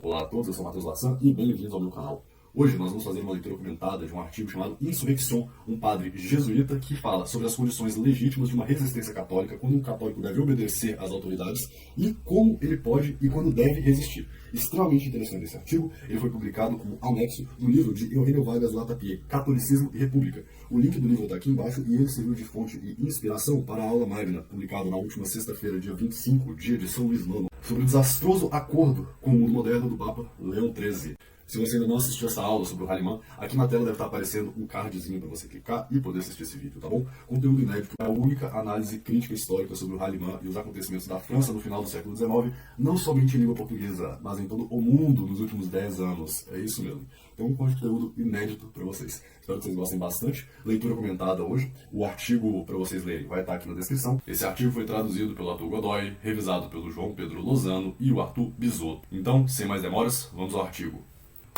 Olá a todos, eu sou Matheus Lassan e bem-vindos ao meu canal. Hoje nós vamos fazer uma leitura comentada de um artigo chamado Insurrection, um padre jesuíta que fala sobre as condições legítimas de uma resistência católica, quando um católico deve obedecer às autoridades e como ele pode e quando deve resistir. Extremamente interessante esse artigo, ele foi publicado como anexo no livro de Eugenio Vargas Latapie, Catolicismo e República. O link do livro está aqui embaixo e ele serviu de fonte e inspiração para a aula magna, publicada na última sexta-feira, dia 25, dia de São Luís IX, sobre o desastroso acordo com o mundo moderno do Papa Leão XIII. Se você ainda não assistiu essa aula sobre o Hahnemann, aqui na tela deve estar aparecendo um cardzinho para você clicar e poder assistir esse vídeo, tá bom? Conteúdo inédito, é a única análise crítica histórica sobre o Hahnemann e os acontecimentos da França no final do século XIX, não somente em língua portuguesa, mas em todo o mundo nos últimos 10 anos. É isso mesmo. Então, um conteúdo inédito para vocês. Espero que vocês gostem bastante. Leitura comentada hoje. O artigo para vocês lerem vai estar aqui na descrição. Esse artigo foi traduzido pelo Arthur Godoy, revisado pelo João Pedro Lozano e o Arthur Bisotto. Então, sem mais demoras, vamos ao artigo.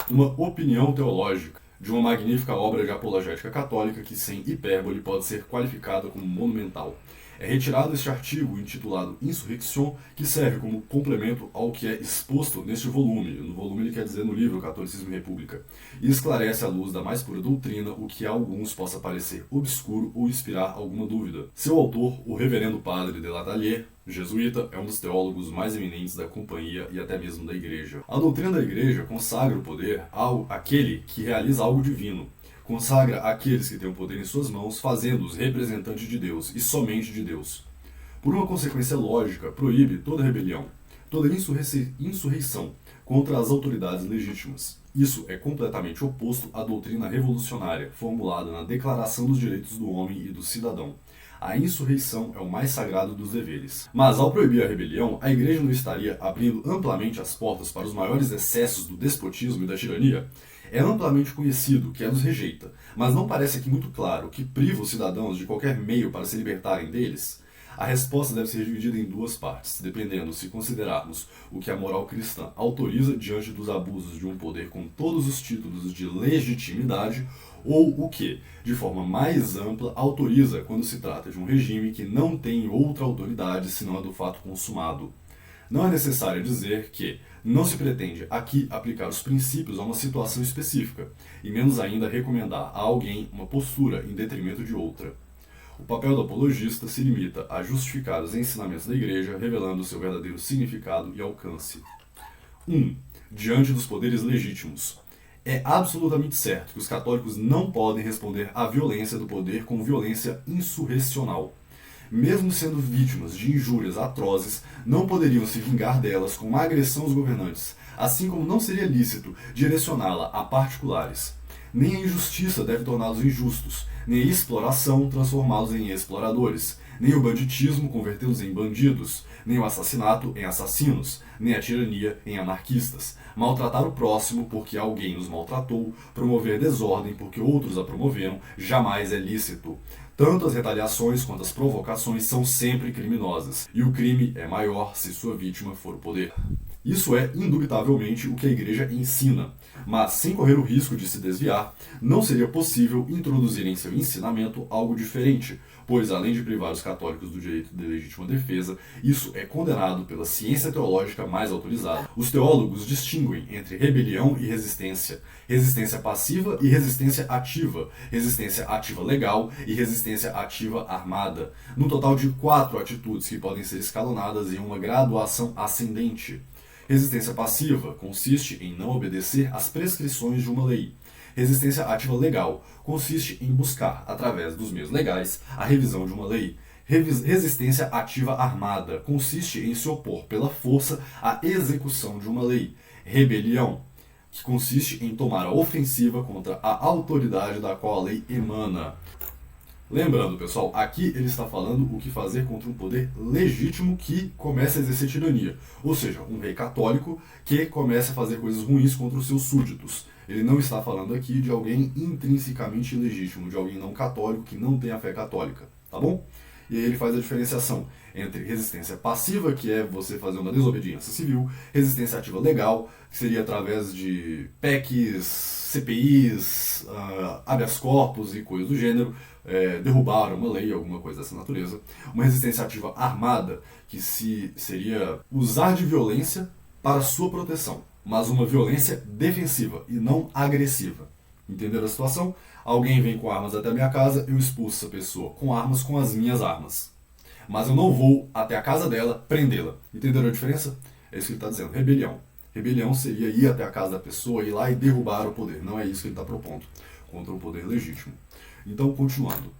Uma opinião teológica de uma magnífica obra de apologética católica que, sem hipérbole, pode ser qualificada como monumental. É retirado este artigo intitulado Insurrection, que serve como complemento ao que é exposto neste volume. No volume ele quer dizer no livro Catolicismo e República. E esclarece à luz da mais pura doutrina o que a alguns possa parecer obscuro ou inspirar alguma dúvida. Seu autor, o reverendo padre de Latalier, jesuíta, é um dos teólogos mais eminentes da companhia e até mesmo da igreja. A doutrina da igreja consagra o poder àquele que realiza algo divino. Consagra aqueles que têm o poder em suas mãos, fazendo-os representantes de Deus e somente de Deus. Por uma consequência lógica, proíbe toda rebelião, toda insurreição contra as autoridades legítimas. Isso é completamente oposto à doutrina revolucionária, formulada na Declaração dos Direitos do Homem e do Cidadão. A insurreição é o mais sagrado dos deveres. Mas, ao proibir a rebelião, a Igreja não estaria abrindo amplamente as portas para os maiores excessos do despotismo e da tirania? É amplamente conhecido que os rejeita, mas não parece aqui muito claro que priva os cidadãos de qualquer meio para se libertarem deles? A resposta deve ser dividida em duas partes, dependendo se considerarmos o que a moral cristã autoriza diante dos abusos de um poder com todos os títulos de legitimidade, ou o que, de forma mais ampla, autoriza quando se trata de um regime que não tem outra autoridade senão a do fato consumado. Não é necessário dizer que não se pretende aqui aplicar os princípios a uma situação específica, e menos ainda recomendar a alguém uma postura em detrimento de outra. O papel do apologista se limita a justificar os ensinamentos da Igreja, revelando seu verdadeiro significado e alcance. 1. Diante dos poderes legítimos. É absolutamente certo que os católicos não podem responder à violência do poder com violência insurrecional. Mesmo sendo vítimas de injúrias atrozes, não poderiam se vingar delas com uma agressão aos governantes, assim como não seria lícito direcioná-la a particulares. Nem a injustiça deve torná-los injustos, nem a exploração transformá-los em exploradores, nem o banditismo convertê-los em bandidos, nem o assassinato em assassinos, nem a tirania em anarquistas. Maltratar o próximo porque alguém os maltratou, promover desordem porque outros a promoveram, jamais é lícito. Tanto as retaliações quanto as provocações são sempre criminosas, e o crime é maior se sua vítima for o poder. Isso é, indubitavelmente, o que a Igreja ensina, mas, sem correr o risco de se desviar, não seria possível introduzir em seu ensinamento algo diferente, pois, além de privar os católicos do direito de legítima defesa, isso é condenado pela ciência teológica mais autorizada. Os teólogos distinguem entre rebelião e resistência, resistência passiva e resistência ativa legal e resistência ativa armada, no total de 4 atitudes que podem ser escalonadas em uma graduação ascendente. Resistência passiva consiste em não obedecer às prescrições de uma lei. Resistência ativa legal consiste em buscar, através dos meios legais, a revisão de uma lei. Resistência ativa armada consiste em se opor pela força à execução de uma lei. Rebelião, que consiste em tomar a ofensiva contra a autoridade da qual a lei emana. Lembrando, pessoal, aqui ele está falando o que fazer contra um poder legítimo que começa a exercer tirania. Ou seja, um rei católico que começa a fazer coisas ruins contra os seus súditos. Ele não está falando aqui de alguém intrinsecamente ilegítimo, de alguém não católico que não tem a fé católica, tá bom? E aí ele faz a diferenciação entre resistência passiva, que é você fazer uma desobediência civil, resistência ativa legal, que seria através de PECs, CPIs, habeas corpus e coisas do gênero, derrubar uma lei, alguma coisa dessa natureza. Uma resistência ativa armada, que seria usar de violência para sua proteção. mas uma violência defensiva e não agressiva. Entenderam a situação? Alguém vem com armas até a minha casa, eu expulso essa pessoa com armas, com as minhas armas. Mas eu não vou até a casa dela prendê-la. Entenderam a diferença? É isso que ele está dizendo. Rebelião. Rebelião seria ir até a casa da pessoa, ir lá e derrubar o poder. Não é isso que ele está propondo. Contra o poder legítimo. Então, continuando.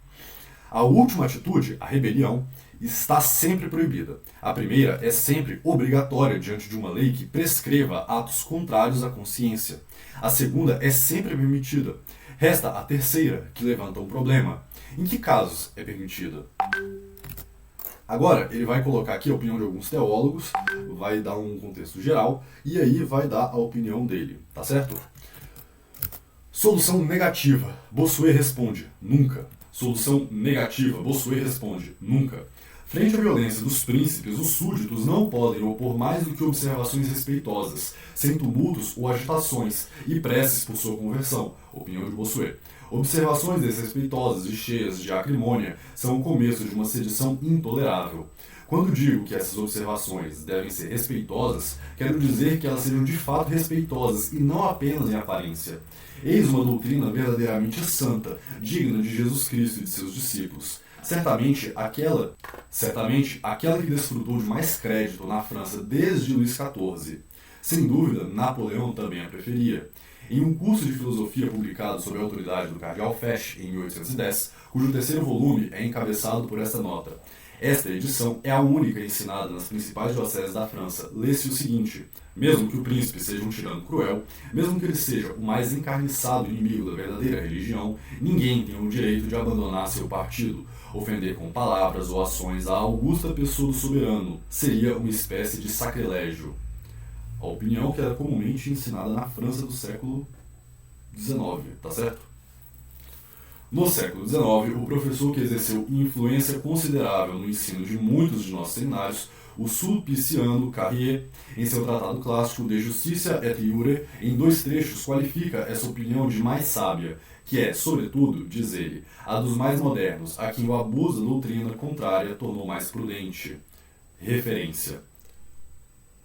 A última atitude, a rebelião, está sempre proibida. A primeira é sempre obrigatória diante de uma lei que prescreva atos contrários à consciência. A segunda é sempre permitida. Resta a terceira, que levanta um problema. Em que casos é permitida? Agora, ele vai colocar aqui a opinião de alguns teólogos, vai dar um contexto geral, e aí vai dar a opinião dele, tá certo? Solução negativa. Bossuet responde, nunca. Solução negativa. Bossuet responde, nunca. Frente à violência dos príncipes, os súditos não podem opor mais do que observações respeitosas, sem tumultos ou agitações, e preces por sua conversão. Opinião de Bossuet. Observações desrespeitosas e cheias de acrimônia são o começo de uma sedição intolerável. Quando digo que essas observações devem ser respeitosas, quero dizer que elas sejam de fato respeitosas e não apenas em aparência. Eis uma doutrina verdadeiramente santa, digna de Jesus Cristo e de seus discípulos. Certamente aquela que desfrutou de mais crédito na França desde Luís XIV. Sem dúvida, Napoleão também a preferia. Em um curso de filosofia publicado sob a autoridade do cardeal Fesch em 1810, cujo terceiro volume é encabeçado por esta nota. Esta edição é a única ensinada nas principais dioceses da França. Lê-se o seguinte: mesmo que o príncipe seja um tirano cruel, mesmo que ele seja o mais encarniçado inimigo da verdadeira religião, ninguém tem o direito de abandonar seu partido. Ofender com palavras ou ações a augusta pessoa do soberano seria uma espécie de sacrilégio. A opinião que era comumente ensinada na França do século XIX, tá certo? No século XIX, o professor que exerceu influência considerável no ensino de muitos de nossos seminários, o sulpiciano Carrier, em seu tratado clássico De Justitia et Iure, em 2 trechos qualifica essa opinião de mais sábia, que é, sobretudo, diz ele, a dos mais modernos, a quem o abuso da doutrina contrária tornou mais prudente. Referência.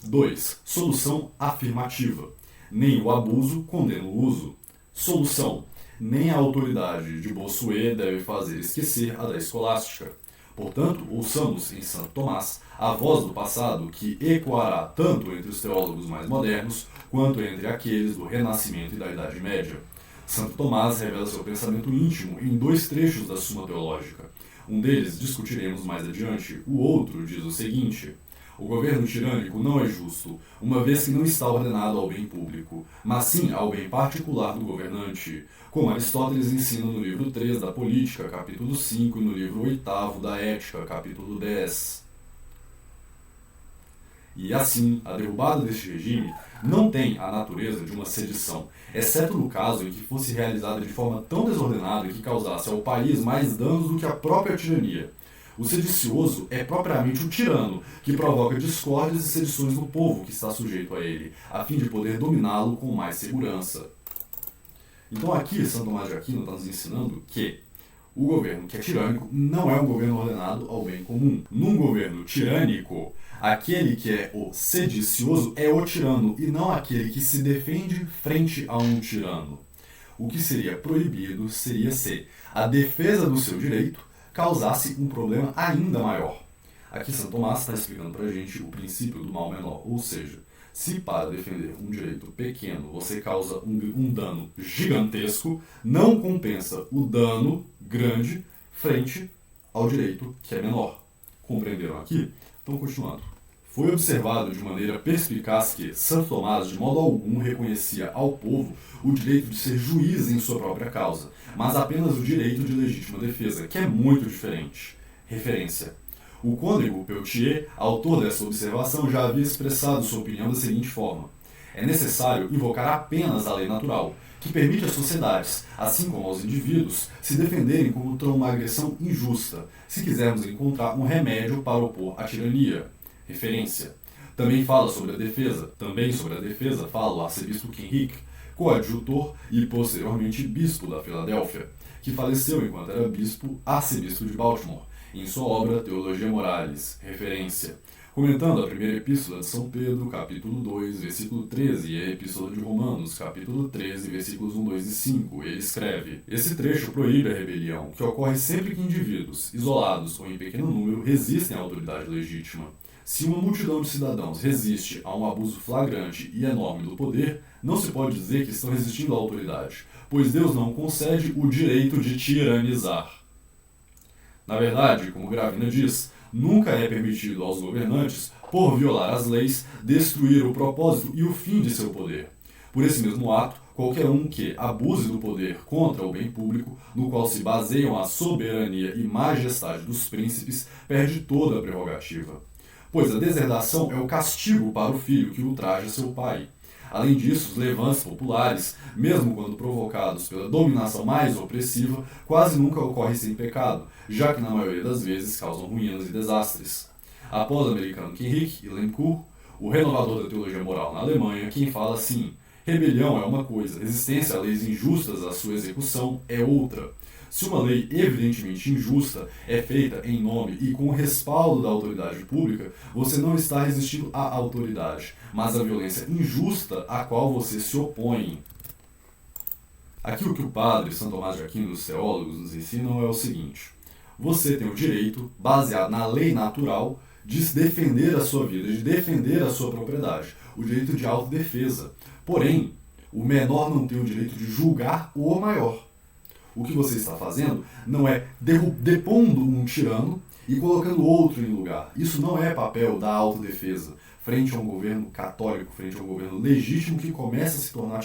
2. Solução afirmativa. Nem o abuso condena o uso. Solução. Nem a autoridade de Bossuet deve fazer esquecer a da escolástica. Portanto, ouçamos em Santo Tomás a voz do passado que ecoará tanto entre os teólogos mais modernos quanto entre aqueles do Renascimento e da Idade Média. Santo Tomás revela seu pensamento íntimo em 2 trechos da Suma Teológica. Um deles discutiremos mais adiante, o outro diz o seguinte: o governo tirânico não é justo, uma vez que não está ordenado ao bem público, mas sim ao bem particular do governante, como Aristóteles ensina no livro 3 da Política, capítulo 5, e no livro 8º da Ética, capítulo 10. E assim, a derrubada deste regime não tem a natureza de uma sedição, exceto no caso em que fosse realizada de forma tão desordenada que causasse ao país mais danos do que a própria tirania. O sedicioso é propriamente o tirano, que provoca discórdias e sedições no povo que está sujeito a ele, a fim de poder dominá-lo com mais segurança. Então aqui, São Tomás de Aquino está nos ensinando que o governo que é tirânico não é um governo ordenado ao bem comum. Num governo tirânico, aquele que é o sedicioso é o tirano, e não aquele que se defende frente a um tirano. O que seria proibido seria se a defesa do seu direito causasse um problema ainda maior. Aqui São Tomás está explicando para a gente o princípio do mal menor, ou seja, se para defender um direito pequeno você causa um dano gigantesco, não compensa o dano grande frente ao direito que é menor. Compreenderam aqui? Então, continuando. Foi observado de maneira perspicaz que Santo Tomás de modo algum reconhecia ao povo o direito de ser juiz em sua própria causa, mas apenas o direito de legítima defesa, que é muito diferente. Referência. O cônego Peltier, autor dessa observação, já havia expressado sua opinião da seguinte forma: é necessário invocar apenas a lei natural, que permite às sociedades, assim como aos indivíduos, se defenderem contra uma agressão injusta, se quisermos encontrar um remédio para opor à tirania. Referência. Também sobre a defesa fala o arcebispo Kenrick, coadjutor e posteriormente bispo da Filadélfia, que faleceu enquanto era arcebispo de Baltimore, em sua obra Teologia Moralis. Referência. Comentando a primeira epístola de São Pedro, capítulo 2, versículo 13, e a epístola de Romanos, capítulo 13, versículos 1, 2 e 5, ele escreve: esse trecho proíbe a rebelião, que ocorre sempre que indivíduos, isolados ou em pequeno número, resistem à autoridade legítima. Se uma multidão de cidadãos resiste a um abuso flagrante e enorme do poder, não se pode dizer que estão resistindo à autoridade, pois Deus não concede o direito de tiranizar. Na verdade, como Gravina diz, nunca é permitido aos governantes, por violar as leis, destruir o propósito e o fim de seu poder. Por esse mesmo ato, qualquer um que abuse do poder contra o bem público, no qual se baseiam a soberania e majestade dos príncipes, perde toda a prerrogativa. Pois a deserdação é o castigo para o filho que ultraja seu pai. Além disso, os levantes populares, mesmo quando provocados pela dominação mais opressiva, quase nunca ocorrem sem pecado, já que na maioria das vezes causam ruínas e desastres. Após o americano Kenrick e Lemcourt, o renovador da teologia moral na Alemanha, quem fala assim: rebelião é uma coisa, resistência a leis injustas à sua execução é outra. Se uma lei evidentemente injusta é feita em nome e com o respaldo da autoridade pública, você não está resistindo à autoridade, mas à violência injusta à qual você se opõe. Aqui o que o padre Santo Tomás de Aquino e os teólogos nos ensinam é o seguinte: você tem o direito, baseado na lei natural, de se defender a sua vida, de defender a sua propriedade, o direito de autodefesa. Porém, o menor não tem o direito de julgar o maior. O que você está fazendo não é depondo um tirano e colocando outro em lugar. Isso não é papel da autodefesa frente a um governo católico, frente a um governo legítimo que começa a se tornar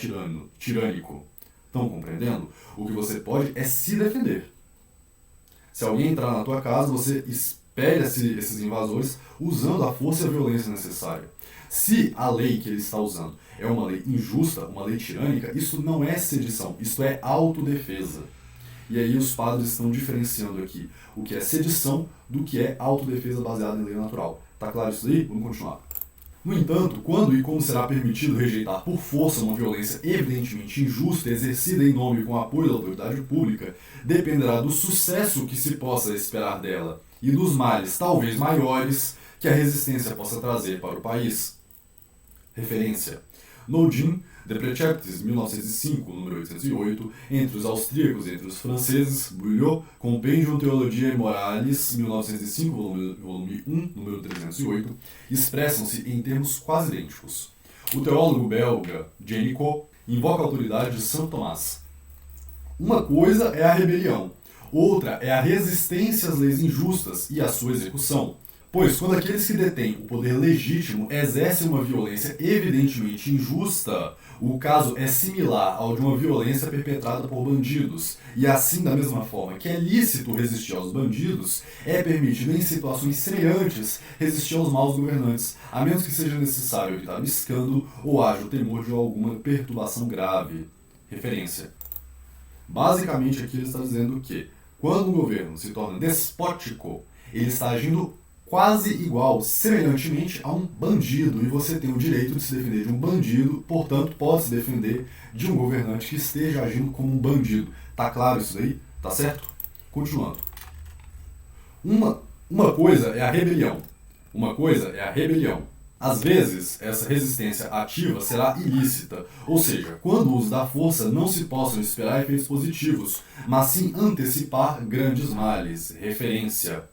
tirânico. Estão compreendendo? O que você pode é se defender. Se alguém entrar na tua casa, você espelha esses invasores usando a força e a violência necessária. Se a lei que ele está usando é uma lei injusta, uma lei tirânica, isso não é sedição, isso é autodefesa. E aí os padres estão diferenciando aqui o que é sedição do que é autodefesa baseada em lei natural. Tá claro isso aí? Vamos continuar. No entanto, quando e como será permitido rejeitar por força uma violência evidentemente injusta exercida em nome e com apoio da autoridade pública, dependerá do sucesso que se possa esperar dela e dos males talvez maiores que a resistência possa trazer para o país. Referência: Nodin, De Preceptis, 1905, número 808, entre os austríacos e entre os franceses, Bouillot, Compendium Theologiae Moralis, 1905, volume 1, número 308, expressam-se em termos quase idênticos. O teólogo belga Jenicot invoca a autoridade de Santo Tomás. Uma coisa é a rebelião, outra é a resistência às leis injustas e à sua execução. Pois, quando aqueles que detêm o poder legítimo exercem uma violência evidentemente injusta, o caso é similar ao de uma violência perpetrada por bandidos. E assim, da mesma forma que é lícito resistir aos bandidos, é permitido em situações semelhantes resistir aos maus governantes, a menos que seja necessário evitar o escândalo ou haja o temor de alguma perturbação grave. Referência: basicamente aqui ele está dizendo que, quando um governo se torna despótico, ele está agindo quase igual, semelhantemente a um bandido, e você tem o direito de se defender de um bandido, portanto pode se defender de um governante que esteja agindo como um bandido. Tá claro isso daí? Tá certo? Continuando. Uma coisa é a rebelião. Uma coisa é a rebelião. Às vezes, essa resistência ativa será ilícita, ou seja, quando o uso da força não se possam esperar efeitos positivos, mas sim antecipar grandes males. Referência: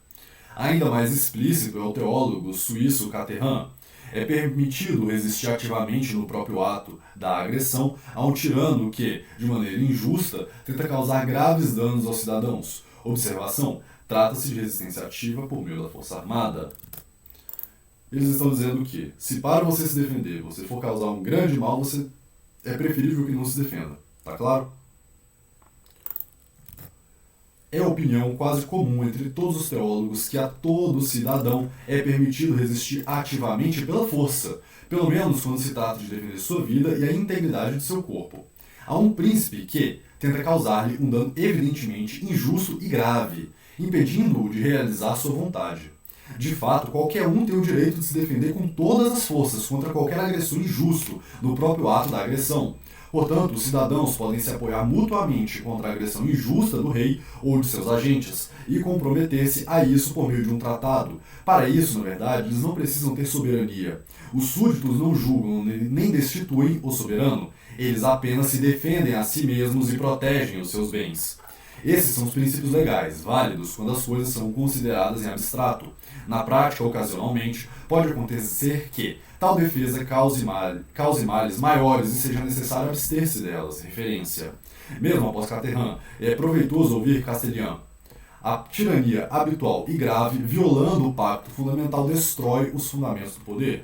ainda mais explícito é o teólogo suíço Caterham. É permitido resistir ativamente no próprio ato da agressão a um tirano que, de maneira injusta, tenta causar graves danos aos cidadãos. Observação: trata-se de resistência ativa por meio da força armada. Eles estão dizendo que, se para você se defender você for causar um grande mal, é preferível que não se defenda. Tá claro? É opinião quase comum entre todos os teólogos que a todo cidadão é permitido resistir ativamente pela força, pelo menos quando se trata de defender sua vida e a integridade de seu corpo. Há um príncipe que tenta causar-lhe um dano evidentemente injusto e grave, impedindo-o de realizar sua vontade. De fato, qualquer um tem o direito de se defender com todas as forças contra qualquer agressor injusto no próprio ato da agressão. Portanto, os cidadãos podem se apoiar mutuamente contra a agressão injusta do rei ou de seus agentes e comprometer-se a isso por meio de um tratado. Para isso, na verdade, eles não precisam ter soberania. Os súditos não julgam nem destituem o soberano, eles apenas se defendem a si mesmos e protegem os seus bens. Esses são os princípios legais, válidos quando as coisas são consideradas em abstrato. Na prática, ocasionalmente, pode acontecer que tal defesa cause males maiores e seja necessário abster-se delas. Referência. Mesmo após Caterham, é proveitoso ouvir Castelhano. A tirania habitual e grave, violando o pacto fundamental, destrói os fundamentos do poder.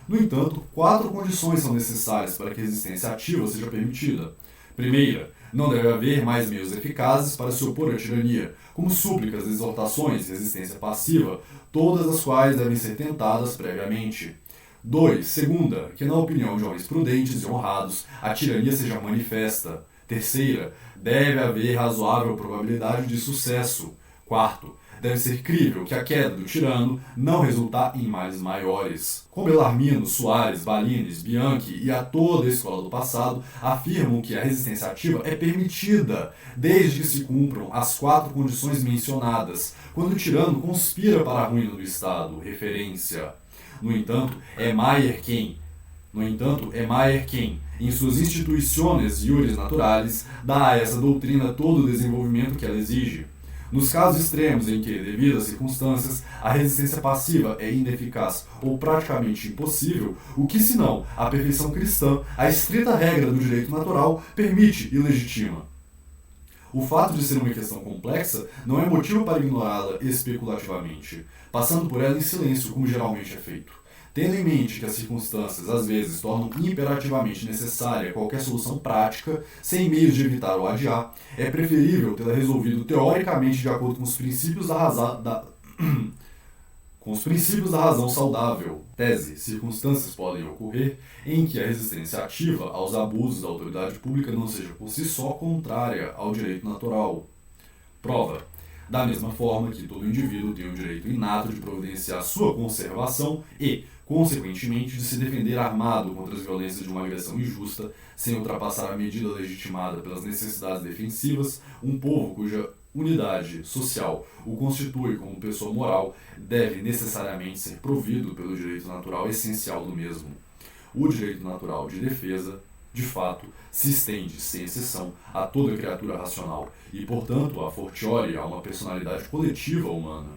No entanto, 4 condições são necessárias para que a resistência ativa seja permitida. Primeira, não deve haver mais meios eficazes para se opor à tirania, como súplicas, exortações, resistência passiva, todas as quais devem ser tentadas previamente. 2. Segunda, que na opinião de homens prudentes e honrados, a tirania seja manifesta. Terceira, deve haver razoável probabilidade de sucesso. Quarto, deve ser crível que a queda do tirano não resultar em males maiores. Como Bellarmino, Soares, Balines, Bianchi e a toda a escola do passado afirmam que a resistência ativa é permitida, desde que se cumpram as 4 condições mencionadas, quando o tirano conspira para a ruína do Estado. Referência. No entanto, é Maier quem, em suas instituições iuris naturalis, dá a essa doutrina todo o desenvolvimento que ela exige. Nos casos extremos em que, devido às circunstâncias, a resistência passiva é ineficaz ou praticamente impossível, o que, senão a perfeição cristã, a estrita regra do direito natural, permite e legitima. O fato de ser uma questão complexa não é motivo para ignorá-la especulativamente, passando por ela em silêncio, como geralmente é feito. Tendo em mente que as circunstâncias, às vezes, tornam imperativamente necessária qualquer solução prática, sem meios de evitar ou adiar, é preferível tê-la resolvido teoricamente de acordo com os princípios da razão saudável. Tese: circunstâncias podem ocorrer em que a resistência ativa aos abusos da autoridade pública não seja por si só contrária ao direito natural. Prova: da mesma forma que todo indivíduo tem o direito inato de providenciar sua conservação e, consequentemente, de se defender armado contra as violências de uma agressão injusta, sem ultrapassar a medida legitimada pelas necessidades defensivas, um povo cuja unidade social o constitui como pessoa moral deve necessariamente ser provido pelo direito natural essencial do mesmo. O direito natural de defesa, de fato, se estende, sem exceção, a toda criatura racional e, portanto, a fortiori a uma personalidade coletiva humana.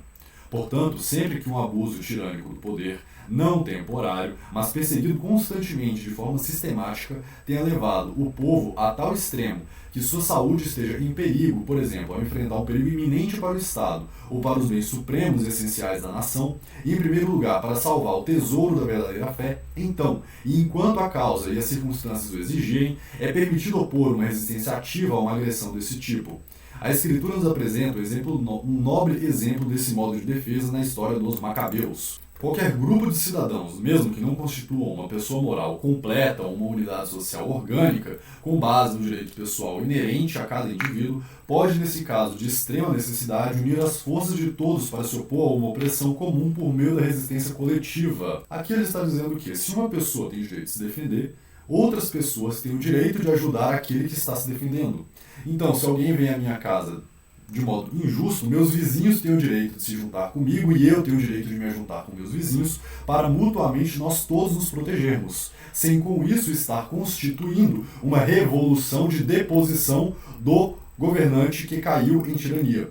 Portanto, sempre que um abuso tirânico do poder, não temporário, mas perseguido constantemente de forma sistemática, tenha levado o povo a tal extremo que sua saúde esteja em perigo, por exemplo, ao enfrentar um perigo iminente para o Estado ou para os bens supremos e essenciais da nação, e em primeiro lugar para salvar o tesouro da verdadeira fé, então, e enquanto a causa e as circunstâncias o exigirem, é permitido opor uma resistência ativa a uma agressão desse tipo. A Escritura nos apresenta um nobre exemplo desse modo de defesa na história dos Macabeus. Qualquer grupo de cidadãos, mesmo que não constituam uma pessoa moral completa ou uma unidade social orgânica, com base no direito pessoal inerente a cada indivíduo, pode, nesse caso de extrema necessidade, unir as forças de todos para se opor a uma opressão comum por meio da resistência coletiva. Aqui ele está dizendo que, se uma pessoa tem o direito de se defender, outras pessoas têm o direito de ajudar aquele que está se defendendo. Então, se alguém vem à minha casa de modo injusto, meus vizinhos têm o direito de se juntar comigo e eu tenho o direito de me juntar com meus vizinhos para mutuamente nós todos nos protegermos, sem com isso estar constituindo uma revolução de deposição do governante que caiu em tirania.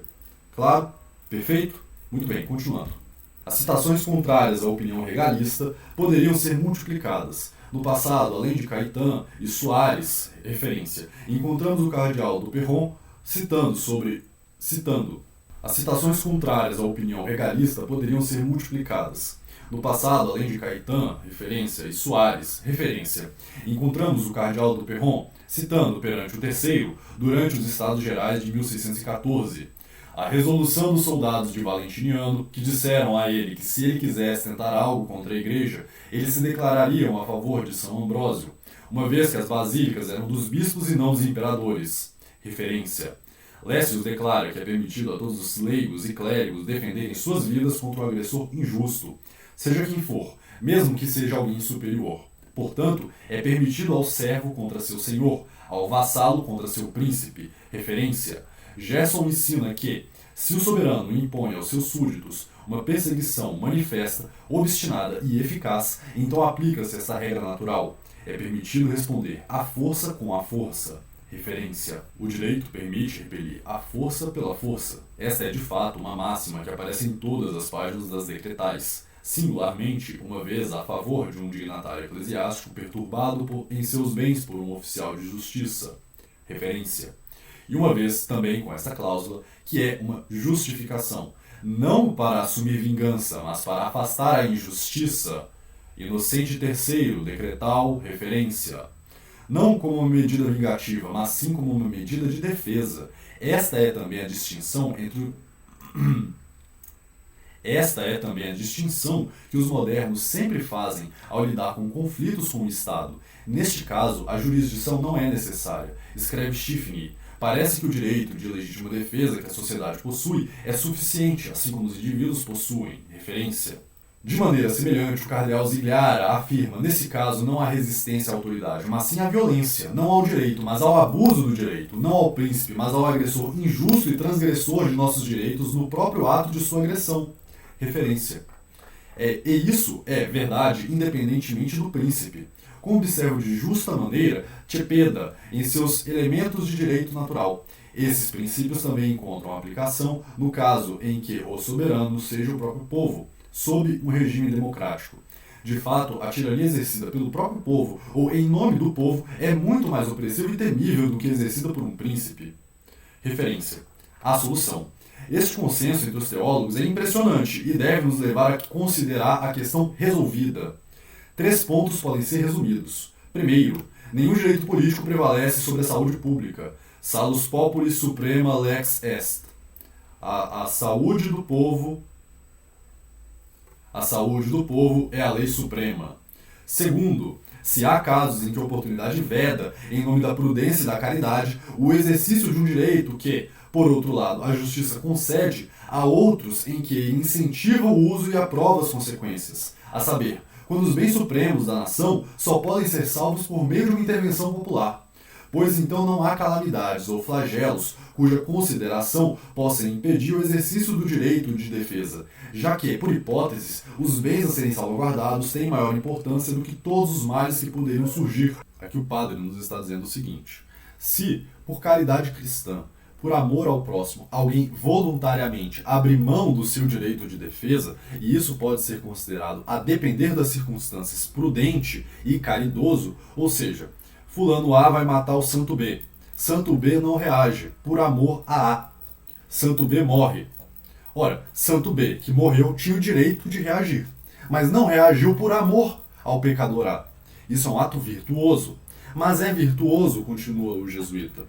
Claro? Perfeito? Muito bem, continuando. As citações contrárias à opinião regalista poderiam ser multiplicadas. No passado, além de Caetano e Soares, referência, encontramos o cardeal do Perron citando. As citações contrárias à opinião regalista poderiam ser multiplicadas. No passado, além de Caetano, referência, e Soares, referência, encontramos o cardeal do Perron citando perante o terceiro durante os Estados Gerais de 1614. A resolução dos soldados de Valentiniano, que disseram a ele que se ele quisesse tentar algo contra a igreja, eles se declarariam a favor de São Ambrósio, uma vez que as basílicas eram dos bispos e não dos imperadores. Referência. Lécius declara que é permitido a todos os leigos e clérigos defenderem suas vidas contra o agressor injusto, seja quem for, mesmo que seja alguém superior. Portanto, é permitido ao servo contra seu senhor, ao vassalo contra seu príncipe. Referência. Gerson ensina que, se o soberano impõe aos seus súditos uma perseguição manifesta, obstinada e eficaz, então aplica-se essa regra natural. É permitido responder à força com a força. Referência. O direito permite repelir a força pela força. Esta é de fato uma máxima que aparece em todas as páginas das decretais, singularmente uma vez a favor de um dignatário eclesiástico perturbado em seus bens por um oficial de justiça. Referência. E uma vez também com esta cláusula, que é uma justificação, não para assumir vingança, mas para afastar a injustiça. Inocente terceiro, decretal, referência. Não como uma medida vingativa, mas sim como uma medida de defesa. Esta é também a distinção que os modernos sempre fazem ao lidar com conflitos com o Estado. Neste caso, a jurisdição não é necessária. Escreve Schiffney. Parece que o direito de legítima defesa que a sociedade possui é suficiente, assim como os indivíduos possuem. Referência. De maneira semelhante, o cardeal Zigliara afirma, nesse caso, não há resistência à autoridade, mas sim à violência, não ao direito, mas ao abuso do direito, não ao príncipe, mas ao agressor injusto e transgressor de nossos direitos no próprio ato de sua agressão. Referência. E isso é verdade independentemente do príncipe. Como observa de justa maneira Cepeda em seus elementos de direito natural. Esses princípios também encontram aplicação no caso em que o soberano seja o próprio povo, sob um regime democrático. De fato, a tirania exercida pelo próprio povo ou em nome do povo é muito mais opressiva e temível do que exercida por um príncipe. Referência. A solução. Este consenso entre os teólogos é impressionante e deve nos levar a considerar a questão resolvida. 3 pontos podem ser resumidos. Primeiro, nenhum direito político prevalece sobre a saúde pública. Salus populi suprema lex est. A saúde do povo é a lei suprema. Segundo, se há casos em que a oportunidade veda, em nome da prudência e da caridade, o exercício de um direito que, por outro lado, a justiça concede, há outros em que incentiva o uso e aprova as consequências, a saber, quando os bens supremos da nação só podem ser salvos por meio de uma intervenção popular. Pois então não há calamidades ou flagelos cuja consideração possa impedir o exercício do direito de defesa, já que, por hipóteses, os bens a serem salvaguardados têm maior importância do que todos os males que poderiam surgir. Aqui o padre nos está dizendo o seguinte: se, por caridade cristã, por amor ao próximo, alguém voluntariamente abre mão do seu direito de defesa, e isso pode ser considerado, a depender das circunstâncias, prudente e caridoso, ou seja, fulano A vai matar o santo B. Santo B não reage, por amor a A. Santo B morre. Ora, santo B, que morreu, tinha o direito de reagir, mas não reagiu por amor ao pecador A. Isso é um ato virtuoso. Mas é virtuoso, continua o jesuíta,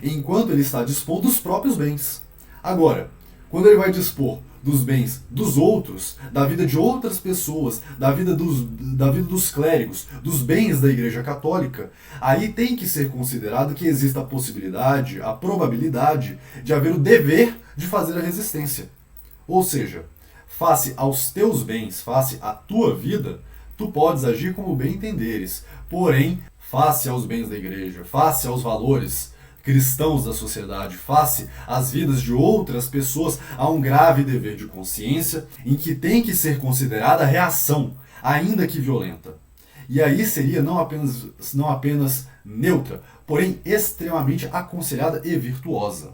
enquanto ele está dispondo dos próprios bens. Agora, quando ele vai dispor dos bens dos outros, da vida de outras pessoas, da vida dos clérigos, dos bens da Igreja Católica, aí tem que ser considerado que existe a possibilidade, a probabilidade de haver o dever de fazer a resistência. Ou seja, face aos teus bens, face à tua vida, tu podes agir como bem entenderes, porém, face aos bens da Igreja, face aos valores cristãos da sociedade, face às vidas de outras pessoas, há um grave dever de consciência em que tem que ser considerada a reação, ainda que violenta. E aí seria não apenas neutra, porém extremamente aconselhada e virtuosa.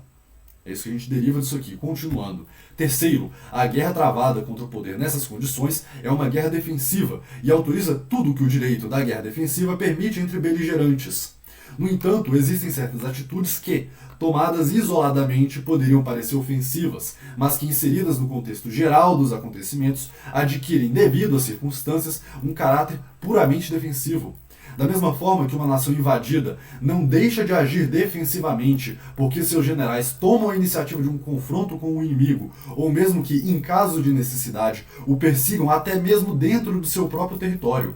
É isso que a gente deriva disso aqui. Continuando. Terceiro, a guerra travada contra o poder nessas condições é uma guerra defensiva e autoriza tudo o que o direito da guerra defensiva permite entre beligerantes. No entanto, existem certas atitudes que, tomadas isoladamente, poderiam parecer ofensivas, mas que, inseridas no contexto geral dos acontecimentos, adquirem, devido às circunstâncias, um caráter puramente defensivo. Da mesma forma que uma nação invadida não deixa de agir defensivamente porque seus generais tomam a iniciativa de um confronto com o inimigo, ou mesmo que, em caso de necessidade, o persigam até mesmo dentro do seu próprio território.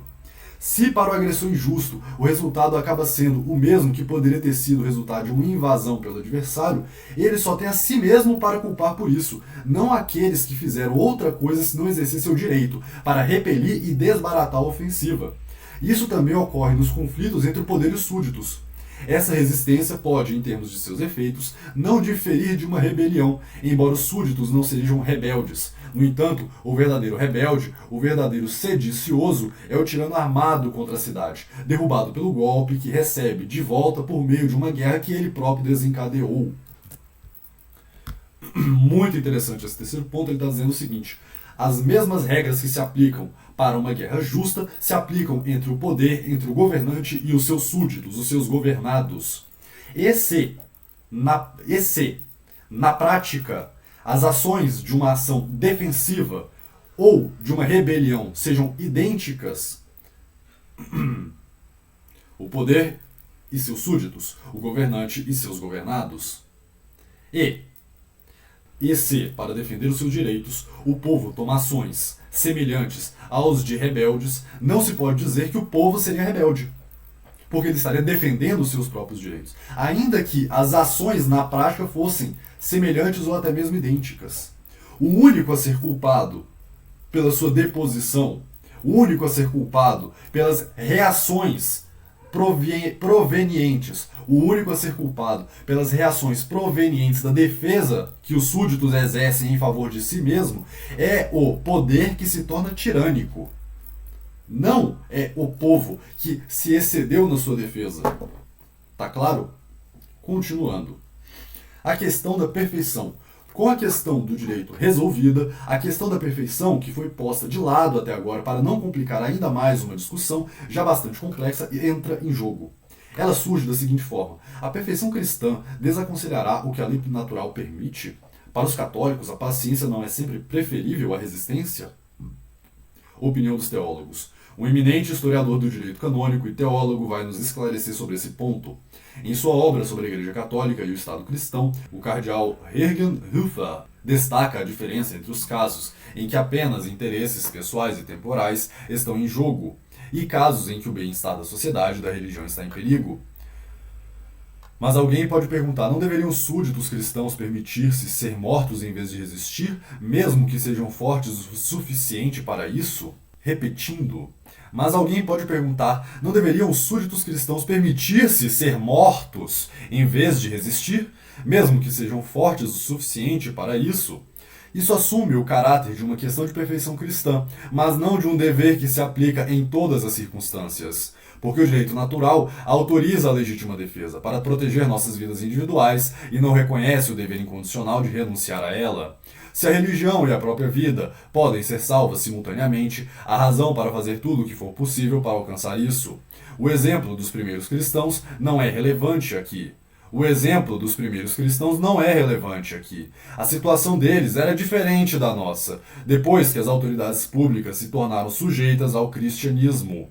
Se para o agressor injusto o resultado acaba sendo o mesmo que poderia ter sido o resultado de uma invasão pelo adversário, ele só tem a si mesmo para culpar por isso, não aqueles que fizeram outra coisa se não exercer seu direito, para repelir e desbaratar a ofensiva. Isso também ocorre nos conflitos entre o poder e os súditos. Essa resistência pode, em termos de seus efeitos, não diferir de uma rebelião, embora os súditos não sejam rebeldes. No entanto, o verdadeiro rebelde, o verdadeiro sedicioso, é o tirano armado contra a cidade, derrubado pelo golpe que recebe de volta por meio de uma guerra que ele próprio desencadeou. Muito interessante esse terceiro ponto, ele está dizendo o seguinte: as mesmas regras que se aplicam para uma guerra justa se aplicam entre o poder, entre o governante e os seus súditos, os seus governados. E se, na prática, as ações de uma ação defensiva ou de uma rebelião sejam idênticas, o poder e seus súditos, o governante e seus governados. E se, para defender os seus direitos, o povo toma ações semelhantes aos de rebeldes, não se pode dizer que o povo seria rebelde, porque ele estaria defendendo os seus próprios direitos, ainda que as ações na prática fossem semelhantes ou até mesmo idênticas. O único a ser culpado pela sua deposição, o único a ser culpado pelas reações provenientes, o único a ser culpado pelas reações provenientes da defesa que os súditos exercem em favor de si mesmo, é o poder que se torna tirânico. Não é o povo que se excedeu na sua defesa. Tá claro? Continuando. A questão da perfeição. Com a questão do direito resolvida, a questão da perfeição, que foi posta de lado até agora para não complicar ainda mais uma discussão já bastante complexa, entra em jogo. Ela surge da seguinte forma: a perfeição cristã desaconselhará o que a lei natural permite? Para os católicos, a paciência não é sempre preferível à resistência? Opinião dos teólogos. Um eminente historiador do direito canônico e teólogo vai nos esclarecer sobre esse ponto. Em sua obra sobre a Igreja Católica e o Estado Cristão, o cardeal Jürgen Höfer destaca a diferença entre os casos em que apenas interesses pessoais e temporais estão em jogo e casos em que o bem-estar da sociedade e da religião está em perigo. Mas alguém pode perguntar: não deveriam os súditos cristãos permitir-se ser mortos em vez de resistir, mesmo que sejam fortes o suficiente para isso? Repetindo. Mas alguém pode perguntar: não deveriam os súditos cristãos permitir-se ser mortos em vez de resistir, mesmo que sejam fortes o suficiente para isso? Isso assume o caráter de uma questão de perfeição cristã, mas não de um dever que se aplica em todas as circunstâncias. Porque o direito natural autoriza a legítima defesa para proteger nossas vidas individuais e não reconhece o dever incondicional de renunciar a ela. Se a religião e a própria vida podem ser salvas simultaneamente, há razão para fazer tudo o que for possível para alcançar isso. O exemplo dos primeiros cristãos não é relevante aqui. A situação deles era diferente da nossa, depois que as autoridades públicas se tornaram sujeitas ao cristianismo.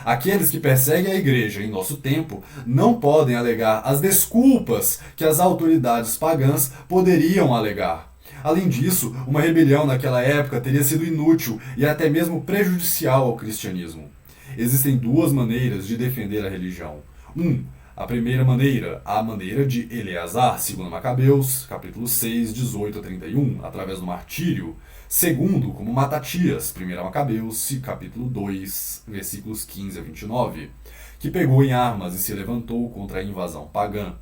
Aqueles que perseguem a igreja em nosso tempo não podem alegar as desculpas que as autoridades pagãs poderiam alegar. Além disso, uma rebelião naquela época teria sido inútil e até mesmo prejudicial ao cristianismo. Existem duas maneiras de defender a religião. A primeira maneira, a maneira de Eleazar, segundo Macabeus, capítulo 6, 18 a 31, através do martírio. Segundo, como Matatias, 1 Macabeus, capítulo 2, versículos 15 a 29, que pegou em armas e se levantou contra a invasão pagã.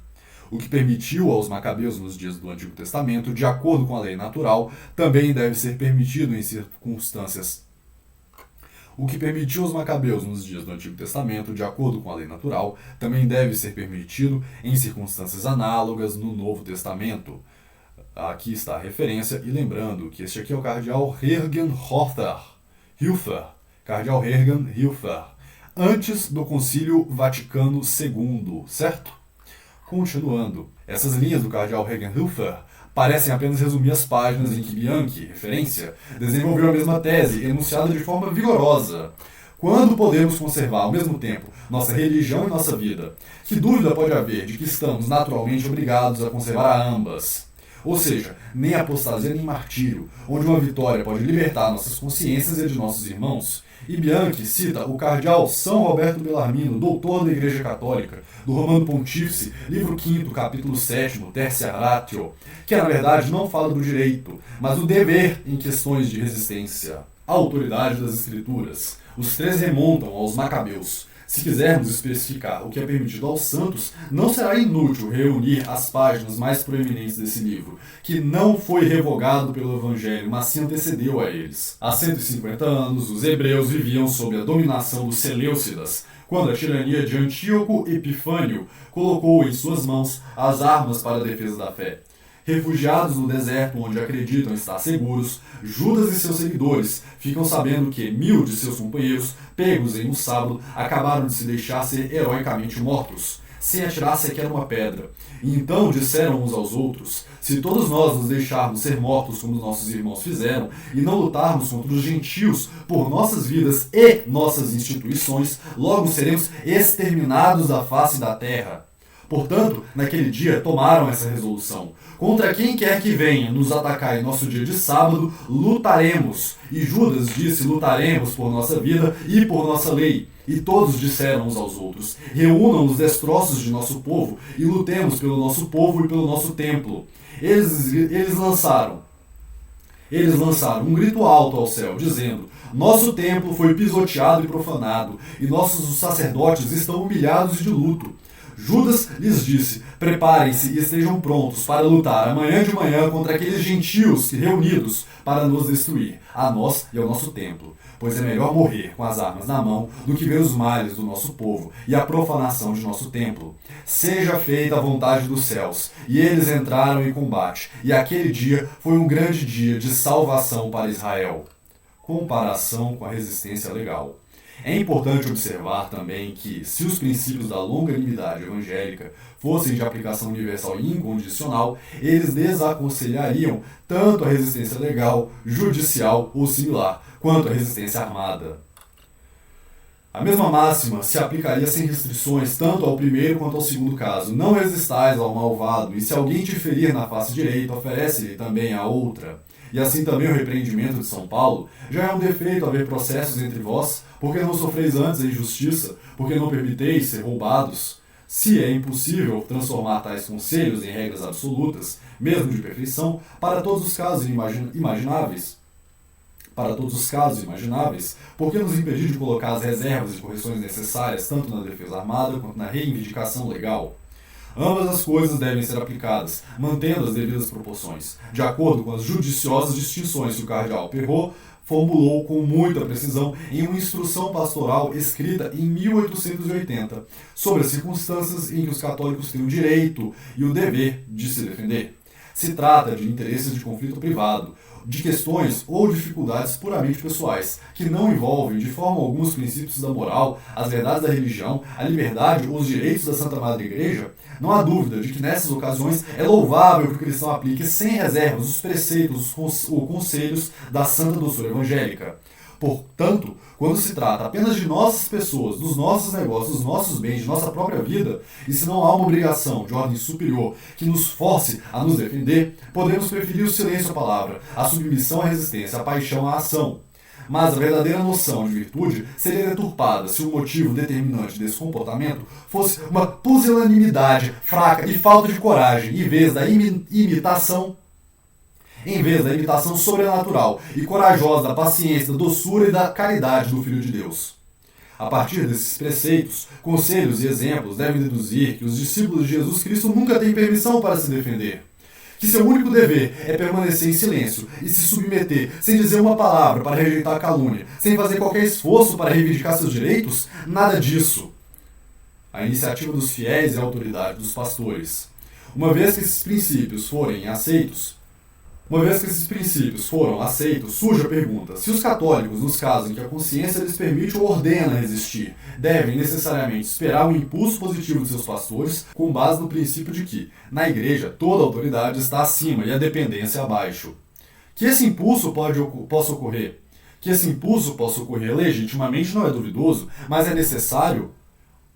O que permitiu aos macabeus nos dias do Antigo Testamento, de acordo com a lei natural, também deve ser permitido em circunstâncias. O que permitiu aos macabeus nos dias do Antigo Testamento, de acordo com a lei natural, também deve ser permitido em circunstâncias análogas no Novo Testamento. Aqui está a referência, e lembrando que este aqui é o cardeal Jürgen Höfer, cardeal Jürgen Höfer, antes do Concílio Vaticano II, certo? Continuando, essas linhas do cardeal Jürgen Höfer parecem apenas resumir as páginas em que Bianchi, referência, desenvolveu a mesma tese, enunciada de forma vigorosa. Quando podemos conservar, ao mesmo tempo, nossa religião e nossa vida? Que dúvida pode haver de que estamos naturalmente obrigados a conservar ambas? Ou seja, nem apostasia nem martírio, onde uma vitória pode libertar nossas consciências e de nossos irmãos, E Bianchi cita o cardeal São Roberto Bellarmino, doutor da Igreja Católica, do Romano Pontífice, livro 5º, capítulo 7º, Tertia Ratio, que na verdade não fala do direito, mas do dever em questões de resistência. A autoridade das Escrituras. Os três remontam aos Macabeus. Se quisermos especificar o que é permitido aos santos, não será inútil reunir as páginas mais proeminentes desse livro, que não foi revogado pelo Evangelho, mas se antecedeu a eles. Há 150 anos, os hebreus viviam sob a dominação dos Seleucidas, quando a tirania de Antíoco Epifânio colocou em suas mãos as armas para a defesa da fé. Refugiados no deserto onde acreditam estar seguros, Judas e seus seguidores ficam sabendo que 1000 de seus companheiros, pegos em um sábado, acabaram de se deixar ser heroicamente mortos, sem atirar sequer uma pedra. E então disseram uns aos outros: se todos nós nos deixarmos ser mortos como nossos irmãos fizeram, e não lutarmos contra os gentios por nossas vidas e nossas instituições, logo seremos exterminados da face da terra. Portanto, naquele dia tomaram essa resolução: contra quem quer que venha nos atacar em nosso dia de sábado, lutaremos. E Judas disse: lutaremos por nossa vida e por nossa lei. E todos disseram uns aos outros: reúnam os destroços de nosso povo e lutemos pelo nosso povo e pelo nosso templo. Eles lançaram um grito alto ao céu, dizendo: nosso templo foi pisoteado e profanado, e nossos sacerdotes estão humilhados e de luto. Judas lhes disse: preparem-se e estejam prontos para lutar amanhã de manhã contra aqueles gentios reunidos para nos destruir, a nós e ao nosso templo. Pois é melhor morrer com as armas na mão do que ver os males do nosso povo e a profanação de nosso templo. Seja feita a vontade dos céus. E eles entraram em combate, e aquele dia foi um grande dia de salvação para Israel. Comparação com a resistência legal. É importante observar também que, se os princípios da longanimidade evangélica fossem de aplicação universal e incondicional, eles desaconselhariam tanto a resistência legal, judicial ou similar, quanto a resistência armada. A mesma máxima se aplicaria sem restrições tanto ao primeiro quanto ao segundo caso. Não resistais ao malvado, e se alguém te ferir na face direita, oferece-lhe também a outra. E assim também o repreendimento de São Paulo: já é um defeito haver processos entre vós, porque não sofreis antes a injustiça, porque não permiteis ser roubados. Se é impossível transformar tais conselhos em regras absolutas, mesmo de perfeição, para todos os casos imagináveis, por que nos impedir de colocar as reservas e correções necessárias tanto na defesa armada quanto na reivindicação legal? Ambas as coisas devem ser aplicadas, mantendo as devidas proporções, de acordo com as judiciosas distinções que o cardeal Perrot formulou com muita precisão em uma instrução pastoral escrita em 1880, sobre as circunstâncias em que os católicos têm o direito e o dever de se defender. Se trata de interesses de conflito privado, de questões ou dificuldades puramente pessoais, que não envolvem de forma alguma os princípios da moral, as verdades da religião, a liberdade ou os direitos da Santa Madre Igreja. Não há dúvida de que nessas ocasiões é louvável que o cristão aplique sem reservas os preceitos ou conselhos da Santa Doutrina Evangélica. Portanto, quando se trata apenas de nossas pessoas, dos nossos negócios, dos nossos bens, de nossa própria vida, e se não há uma obrigação de ordem superior que nos force a nos defender, podemos preferir o silêncio à palavra, a submissão à resistência, a paixão à ação. Mas a verdadeira noção de virtude seria deturpada se o motivo determinante desse comportamento fosse uma pusilanimidade fraca e falta de coragem, em vez da imitação sobrenatural e corajosa da paciência, da doçura e da caridade do Filho de Deus. A partir desses preceitos, conselhos e exemplos devem deduzir que os discípulos de Jesus Cristo nunca têm permissão para se defender, que seu único dever é permanecer em silêncio e se submeter sem dizer uma palavra para rejeitar a calúnia, sem fazer qualquer esforço para reivindicar seus direitos. Nada disso. A iniciativa dos fiéis e a autoridade dos pastores. Uma vez que esses princípios foram aceitos, surge a pergunta: se os católicos, nos casos em que a consciência lhes permite ou ordena resistir, devem necessariamente esperar um impulso positivo de seus pastores, com base no princípio de que, na Igreja, toda autoridade está acima e a dependência abaixo. Que esse impulso possa ocorrer legitimamente não é duvidoso, mas é necessário.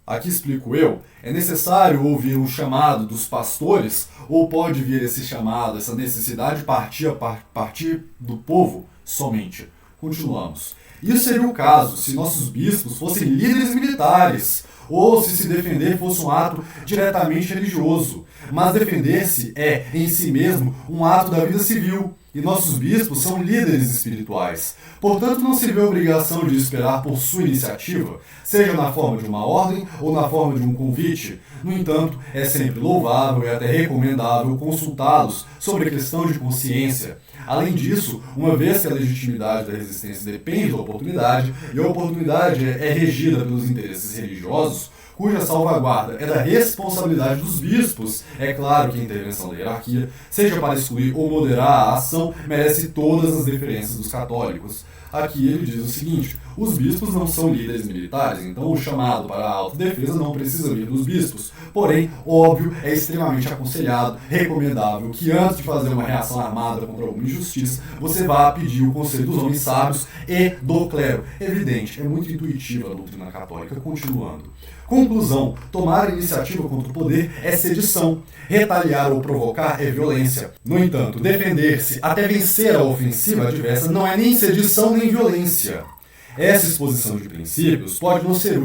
Aqui explico eu: é necessário ouvir um chamado dos pastores, ou pode vir esse chamado, essa necessidade partir do povo somente? Continuamos. Isso seria o caso se nossos bispos fossem líderes militares, ou se defender fosse um ato diretamente religioso. Mas defender-se é, em si mesmo, um ato da vida civil, e nossos bispos são líderes espirituais. Portanto, não se vê obrigação de esperar por sua iniciativa, seja na forma de uma ordem ou na forma de um convite. No entanto, é sempre louvável e até recomendável consultá-los sobre a questão de consciência. Além disso, uma vez que a legitimidade da resistência depende da oportunidade, e a oportunidade é regida pelos interesses religiosos, cuja salvaguarda é da responsabilidade dos bispos, é claro que a intervenção da hierarquia, seja para excluir ou moderar a ação, merece todas as deferências dos católicos. Aqui ele diz o seguinte: os bispos não são líderes militares, então o chamado para a autodefesa não precisa vir dos bispos. Porém, óbvio, é extremamente aconselhado, recomendável, que antes de fazer uma reação armada contra alguma injustiça, você vá pedir o conselho dos homens sábios e do clero. Evidente, é muito intuitiva a doutrina católica. Continuando. Conclusão: tomar a iniciativa contra o poder é sedição. Retaliar ou provocar é violência. No entanto, defender-se até vencer a ofensiva adversa não é nem sedição nem violência. Essa exposição de princípios pode não ser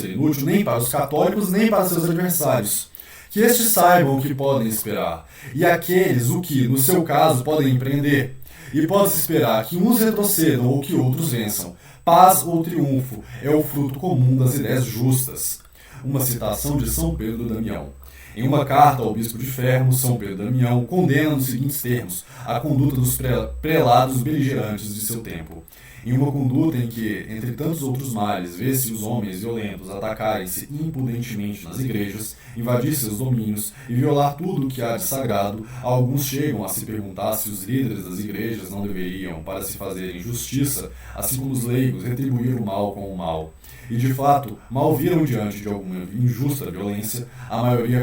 inútil nem para os católicos nem para seus adversários. Que estes saibam o que podem esperar, e aqueles o que, no seu caso, podem empreender. E pode-se esperar que uns retrocedam ou que outros vençam. Paz ou triunfo é o fruto comum das ideias justas. Uma citação de São Pedro Damião. Em uma carta ao bispo de Fermo, São Pedro Damião condena nos seguintes termos a conduta dos prelados beligerantes de seu tempo. Em uma conduta em que, entre tantos outros males, vê-se os homens violentos atacarem-se impudentemente nas igrejas, invadir seus domínios e violar tudo o que há de sagrado, alguns chegam a se perguntar se os líderes das igrejas não deveriam, para se fazerem justiça, assim como os leigos, retribuir o mal com o mal. E, de fato, mal viram diante de alguma injusta violência, a maioria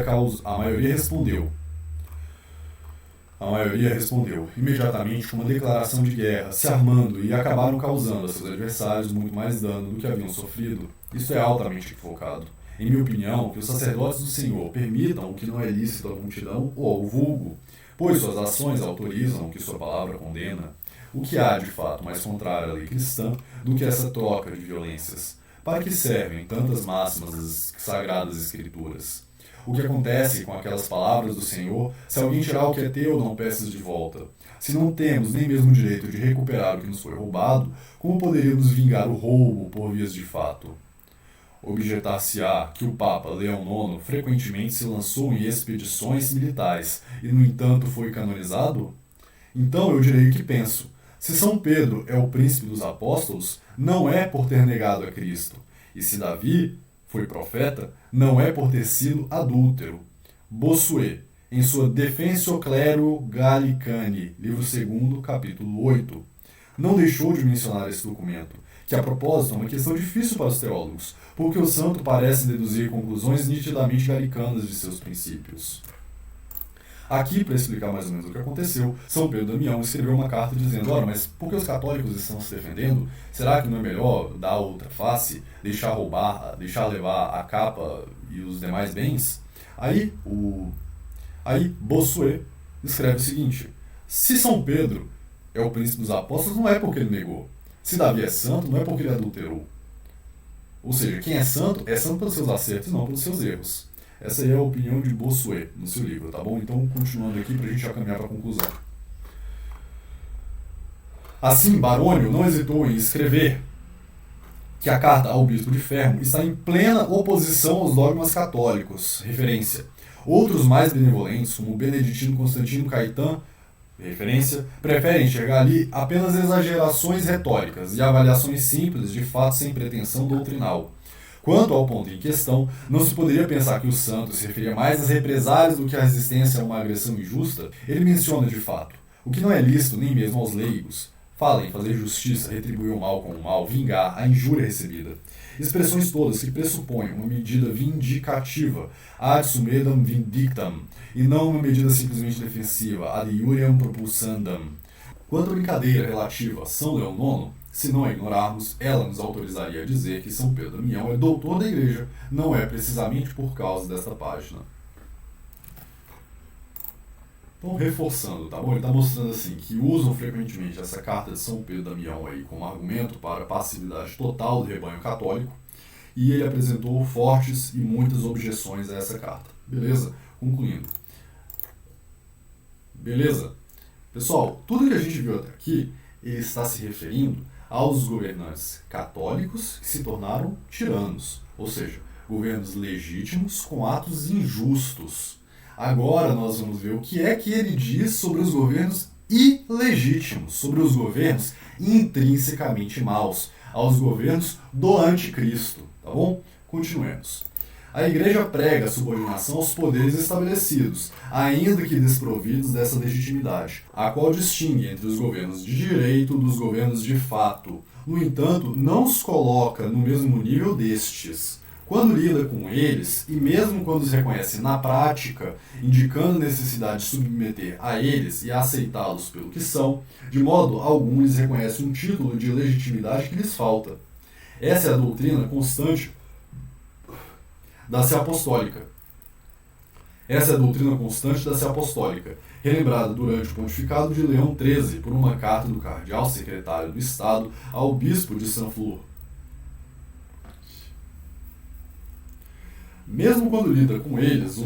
respondeu imediatamente com uma declaração de guerra, se armando, e acabaram causando a seus adversários muito mais dano do que haviam sofrido. Isso é altamente equivocado. Em minha opinião, que os sacerdotes do Senhor permitam o que não é lícito à multidão ou ao vulgo, pois suas ações autorizam o que sua palavra condena. O que há, de fato, mais contrário à lei cristã do que essa troca de violências? Para que servem tantas máximas das sagradas escrituras? O que acontece com aquelas palavras do Senhor, se alguém tirar o que é teu, não peças de volta? Se não temos nem mesmo o direito de recuperar o que nos foi roubado, como poderíamos vingar o roubo por vias de fato? Objetar-se-á que o Papa Leão IX frequentemente se lançou em expedições militares e, no entanto, foi canonizado? Então eu direi o que penso. Se São Pedro é o príncipe dos apóstolos, não é por ter negado a Cristo. E se Davi foi profeta, não é por ter sido adúltero. Bossuet, em sua Defensio Clero Gallicani, livro 2, capítulo 8, não deixou de mencionar esse documento, que a propósito é uma questão difícil para os teólogos, porque o santo parece deduzir conclusões nitidamente galicanas de seus princípios. Aqui, para explicar mais ou menos o que aconteceu, São Pedro Damião escreveu uma carta dizendo: ora, mas por que os católicos estão se defendendo? Será que não é melhor dar outra face, deixar roubar, deixar levar a capa e os demais bens? Aí Bossuet escreve o seguinte: se São Pedro é o príncipe dos apóstolos, não é porque ele negou. Se Davi é santo, não é porque ele adulterou. Ou seja, quem é santo pelos seus acertos e não pelos seus erros. Essa aí é a opinião de Bossuet no seu livro, tá bom? Então, continuando aqui para a gente já caminhar para a conclusão. Assim, Barônio não hesitou em escrever que a carta ao bispo de Fermo está em plena oposição aos dogmas católicos. Referência. Outros mais benevolentes, como Beneditino Constantino Caetano, referência, preferem enxergar ali apenas exagerações retóricas e avaliações simples de fato sem pretensão doutrinal. Quanto ao ponto em questão, não se poderia pensar que o santo se referia mais às represálias do que à resistência a uma agressão injusta. Ele menciona, de fato, o que não é lícito nem mesmo aos leigos. Fala em fazer justiça, retribuir o mal com o mal, vingar a injúria recebida. Expressões todas que pressupõem uma medida vindicativa, ad sumedam vindictam, e não uma medida simplesmente defensiva, ad iuriam propulsandam. Quanto à brincadeira relativa a São Leão IX, se não a ignorarmos, ela nos autorizaria a dizer que São Pedro Damião é doutor da Igreja, não é precisamente por causa desta página. Então, reforçando, tá bom? Ele está mostrando assim que usam frequentemente essa carta de São Pedro Damião aí como argumento para a passividade total do rebanho católico, e ele apresentou fortes e muitas objeções a essa carta. Beleza? Concluindo. Beleza? Pessoal, tudo que a gente viu até aqui, ele está se referindo aos governantes católicos que se tornaram tiranos, ou seja, governos legítimos com atos injustos. Agora nós vamos ver o que é que ele diz sobre os governos ilegítimos, sobre os governos intrinsecamente maus, aos governos do anticristo, tá bom? Continuemos. A Igreja prega a subordinação aos poderes estabelecidos, ainda que desprovidos dessa legitimidade, a qual distingue entre os governos de direito dos governos de fato. No entanto, não os coloca no mesmo nível destes. Quando lida com eles, e mesmo quando os reconhece na prática, indicando a necessidade de submeter a eles e aceitá-los pelo que são, de modo algum lhes reconhece um título de legitimidade que lhes falta. Essa é a doutrina constante da Sé Apostólica. Essa é a doutrina constante da Sé Apostólica, relembrada durante o pontificado de Leão XIII por uma carta do cardeal secretário do Estado ao bispo de Saint-Flour. Mesmo quando lida com eles,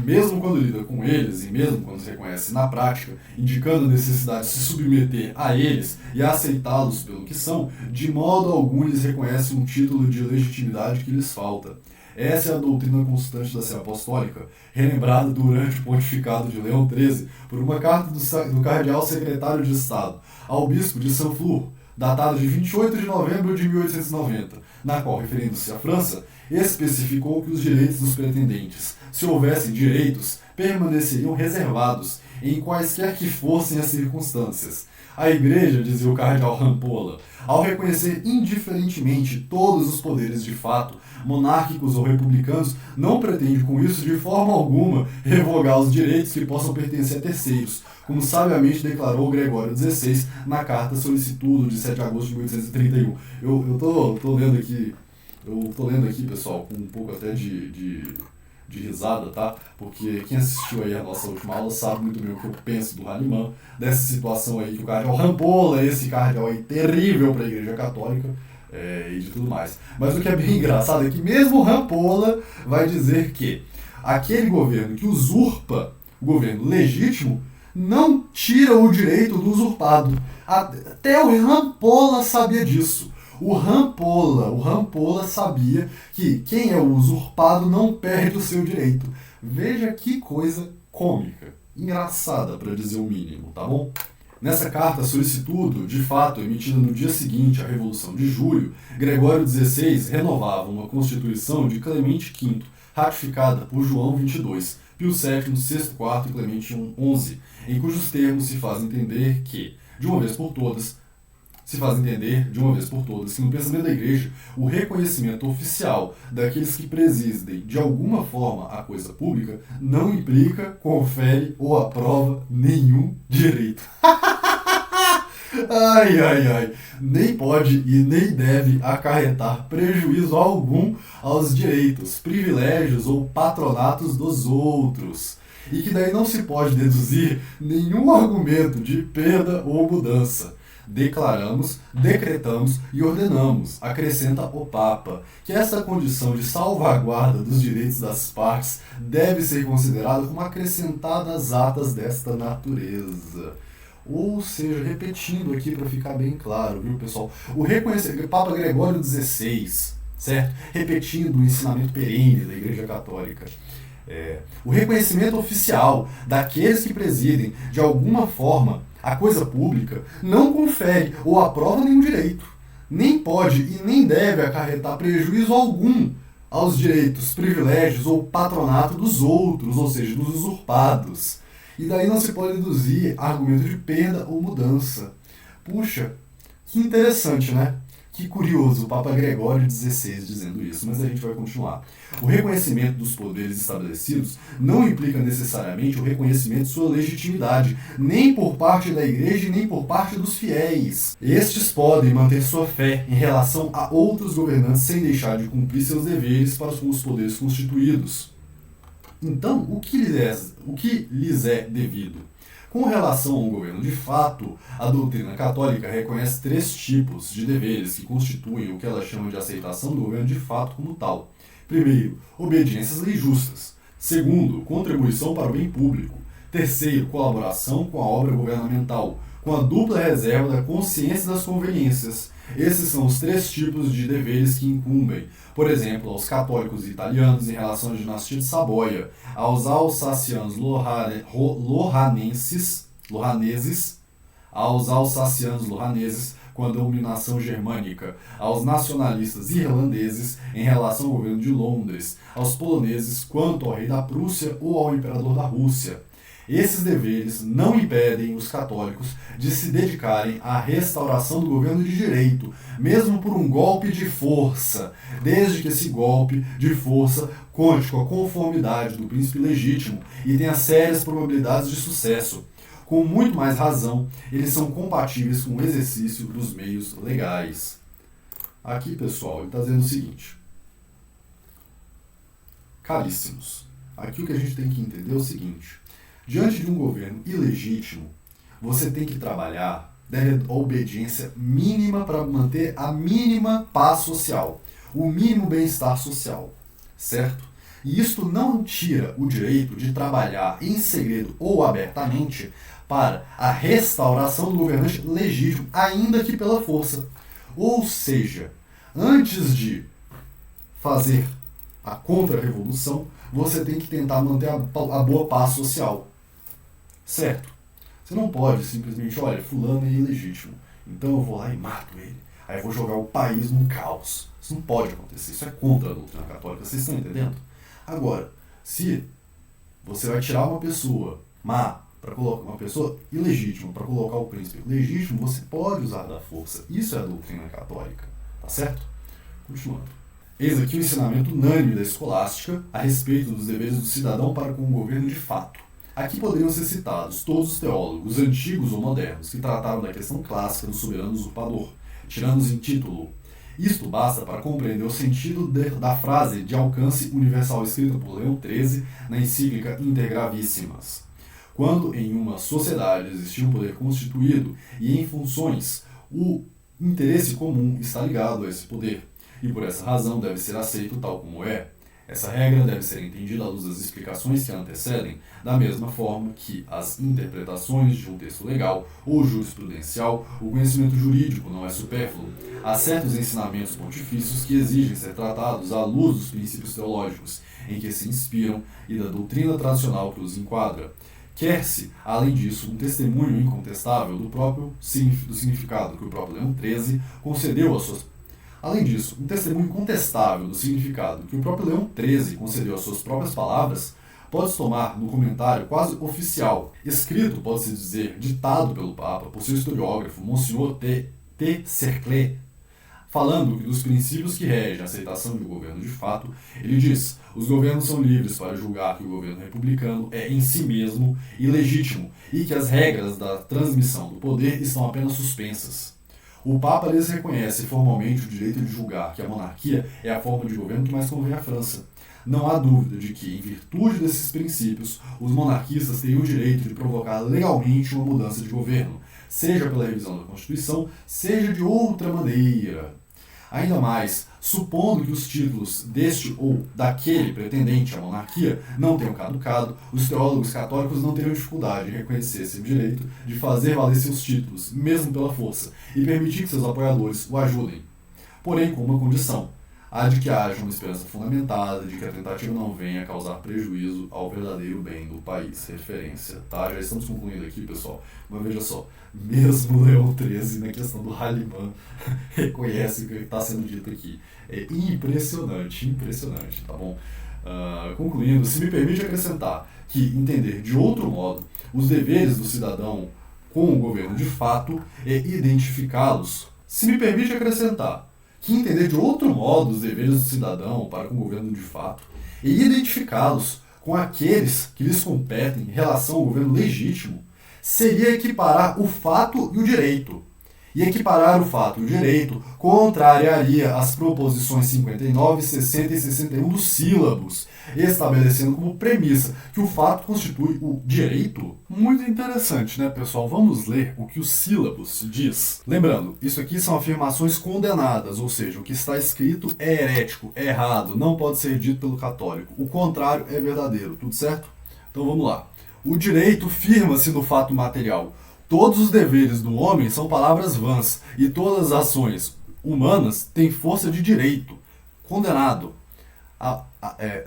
mesmo quando lida com eles e mesmo quando se reconhece na prática, indicando a necessidade de se submeter a eles e aceitá-los pelo que são, de modo algum lhes reconhece um título de legitimidade que lhes falta. Essa é a doutrina constante da Sé Apostólica, relembrada durante o pontificado de Leão XIII por uma carta do cardeal secretário de Estado ao bispo de Saint-Flour, datada de 28 de novembro de 1890, na qual, referindo-se à França, especificou que os direitos dos pretendentes, se houvessem direitos, permaneceriam reservados, em quaisquer que fossem as circunstâncias. A Igreja, dizia o cardeal Rampolla, ao reconhecer indiferentemente todos os poderes de fato, monárquicos ou republicanos, não pretende com isso de forma alguma revogar os direitos que possam pertencer a terceiros, como sabiamente declarou Gregório XVI na carta Solicitudo de 7 de agosto de 1831. Eu tô lendo aqui, pessoal, com um pouco até de risada, tá? Porque quem assistiu aí a nossa última aula sabe muito bem o que eu penso do Hahnemann, dessa situação aí que o cardeal Rampolla, esse cardeal aí terrível para a Igreja Católica, e de tudo mais. Mas o que é bem engraçado é que mesmo Rampolla vai dizer que aquele governo que usurpa o governo legítimo não tira o direito do usurpado. Até o Rampolla sabia disso. O Rampolla sabia que quem é o usurpado não perde o seu direito. Veja que coisa cômica, engraçada para dizer o mínimo, tá bom? Nessa carta Solicitudo, de fato, emitida no dia seguinte à Revolução de Julho, Gregório XVI renovava uma Constituição de Clemente V, ratificada por João XXII, Pio VII, VI, IV e Clemente XI, em cujos termos se faz entender que, de uma vez por todas, que no pensamento da Igreja, o reconhecimento oficial daqueles que presidem de alguma forma a coisa pública não implica, confere ou aprova nenhum direito. Ai, nem pode e nem deve acarretar prejuízo algum aos direitos, privilégios ou patronatos dos outros. E que daí não se pode deduzir nenhum argumento de perda ou mudança. Declaramos, decretamos e ordenamos, acrescenta o Papa, que essa condição de salvaguarda dos direitos das partes deve ser considerada como acrescentada às atas desta natureza. Ou seja, repetindo aqui para ficar bem claro, viu, pessoal? O reconhecimento, Papa Gregório XVI, certo? Repetindo o ensinamento perene da Igreja Católica. O reconhecimento oficial daqueles que presidem, de alguma forma, a coisa pública, não confere ou aprova nenhum direito. Nem pode e nem deve acarretar prejuízo algum aos direitos, privilégios ou patronato dos outros, ou seja, dos usurpados. E daí não se pode deduzir argumento de perda ou mudança. Puxa, que interessante, né? Que curioso, o Papa Gregório XVI dizendo isso, mas a gente vai continuar. O reconhecimento dos poderes estabelecidos não implica necessariamente o reconhecimento de sua legitimidade, nem por parte da Igreja e nem por parte dos fiéis. Estes podem manter sua fé em relação a outros governantes sem deixar de cumprir seus deveres para com os poderes constituídos. Então, o que lhes é devido? Com relação ao governo de fato, a doutrina católica reconhece 3 tipos de deveres que constituem o que ela chama de aceitação do governo de fato como tal. Primeiro, obediência às leis justas. Segundo, contribuição para o bem público. Terceiro, colaboração com a obra governamental, com a dupla reserva da consciência das conveniências. Esses são os 3 tipos de deveres que incumbem, por exemplo, aos católicos italianos em relação à dinastia de Saboia, aos alsacianos lorraneses, aos alsacianos lorraneses com a dominação germânica, aos nacionalistas irlandeses em relação ao governo de Londres, aos poloneses quanto ao rei da Prússia ou ao imperador da Rússia. Esses deveres não impedem os católicos de se dedicarem à restauração do governo de direito, mesmo por um golpe de força, desde que esse golpe de força conte com a conformidade do príncipe legítimo e tenha sérias probabilidades de sucesso. Com muito mais razão, eles são compatíveis com o exercício dos meios legais. Aqui, pessoal, ele está dizendo o seguinte: caríssimos, aqui o que a gente tem que entender é o seguinte: diante de um governo ilegítimo, você tem que trabalhar a obediência mínima para manter a mínima paz social, o mínimo bem-estar social, certo? E isto não tira o direito de trabalhar em segredo ou abertamente para a restauração do governante legítimo, ainda que pela força. Ou seja, antes de fazer a contra-revolução, você tem que tentar manter a boa paz social. Certo? Você não pode simplesmente, olha, fulano é ilegítimo, então eu vou lá e mato ele. Aí eu vou jogar o país num caos. Isso não pode acontecer, isso é contra a doutrina católica, vocês estão entendendo? Agora, se você vai tirar uma pessoa má para colocar uma pessoa ilegítima para colocar o príncipe legítimo, você pode usar da força. Isso é a doutrina católica, tá certo? Continuando. Eis aqui o ensinamento unânime da escolástica a respeito dos deveres do cidadão para com o governo de fato. Aqui poderiam ser citados todos os teólogos, antigos ou modernos, que trataram da questão clássica do soberano usurpador, tirando-os em título. Isto basta para compreender o sentido da frase de alcance universal escrita por Leão XIII na encíclica Intergravíssimas. Quando em uma sociedade existia um poder constituído e em funções, o interesse comum está ligado a esse poder, e por essa razão deve ser aceito tal como é. Essa regra deve ser entendida à luz das explicações que a antecedem, da mesma forma que as interpretações de um texto legal ou jurisprudencial, o conhecimento jurídico não é supérfluo. Há certos ensinamentos pontifícios que exigem ser tratados à luz dos princípios teológicos em que se inspiram e da doutrina tradicional que os enquadra. Quer-se, além disso, um testemunho incontestável do significado que o próprio Leão XIII concedeu às suas Além disso, um testemunho incontestável do significado que o próprio Leão XIII concedeu às suas próprias palavras pode-se tomar no comentário quase oficial, escrito, pode-se dizer, ditado pelo Papa por seu historiógrafo, Monsignor T. Cerclet, falando que dos princípios que regem a aceitação de um governo de fato, ele diz: os governos são livres para julgar que o governo republicano é em si mesmo ilegítimo e que as regras da transmissão do poder estão apenas suspensas. O Papa lhes reconhece formalmente o direito de julgar que a monarquia é a forma de governo que mais convém à França. Não há dúvida de que, em virtude desses princípios, os monarquistas teriam o direito de provocar legalmente uma mudança de governo, seja pela revisão da Constituição, seja de outra maneira. Ainda mais, supondo que os títulos deste ou daquele pretendente à monarquia não tenham caducado, os teólogos católicos não teriam dificuldade em reconhecer esse direito de fazer valer seus títulos, mesmo pela força, e permitir que seus apoiadores o ajudem. Porém, com uma condição: a de que haja uma esperança fundamentada de que a tentativa não venha a causar prejuízo ao verdadeiro bem do país. Referência, tá? Já estamos concluindo aqui, pessoal. Mas veja só, mesmo Leão XIII, na questão do Hahnemann, reconhece o que está sendo dito aqui. É impressionante, tá bom? Concluindo, se me permite acrescentar que entender de outro modo os deveres do cidadão com o governo de fato é identificá-los. Se me permite acrescentar que entender de outro modo os deveres do cidadão para com o governo de fato e identificá-los com aqueles que lhes competem em relação ao governo legítimo seria equiparar o fato e o direito. E equiparar o fato e o direito contrariaria as proposições 59, 60 e 61 dos sílabos, estabelecendo como premissa que o fato constitui o direito. Muito interessante, né, pessoal? Vamos ler o que os sílabos diz. Lembrando, isso aqui são afirmações condenadas, ou seja, o que está escrito é herético, é errado, não pode ser dito pelo católico. O contrário é verdadeiro, tudo certo? Então vamos lá. O direito firma-se no fato material. Todos os deveres do homem são palavras vãs, e todas as ações humanas têm força de direito. Condenado.